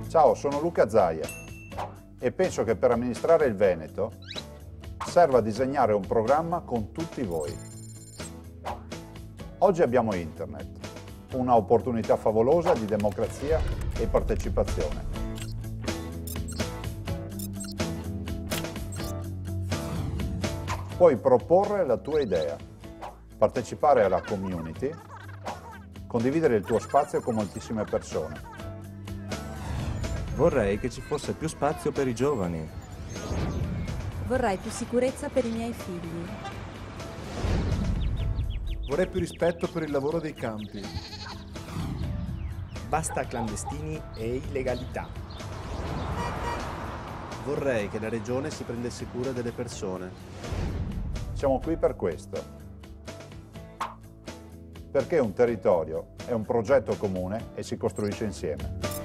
Ciao, sono Luca Zaia e penso che per amministrare il Veneto serva disegnare un programma con tutti voi. Oggi abbiamo Internet, una opportunità favolosa di democrazia e partecipazione. Puoi proporre la tua idea, partecipare alla community, condividere il tuo spazio con moltissime persone. Vorrei che ci fosse più spazio per i giovani. Vorrei più sicurezza per i miei figli. Vorrei più rispetto per il lavoro dei campi. Basta clandestini e illegalità. Vorrei che la regione si prendesse cura delle persone. Siamo qui per questo. Perché un territorio è un progetto comune e si costruisce insieme.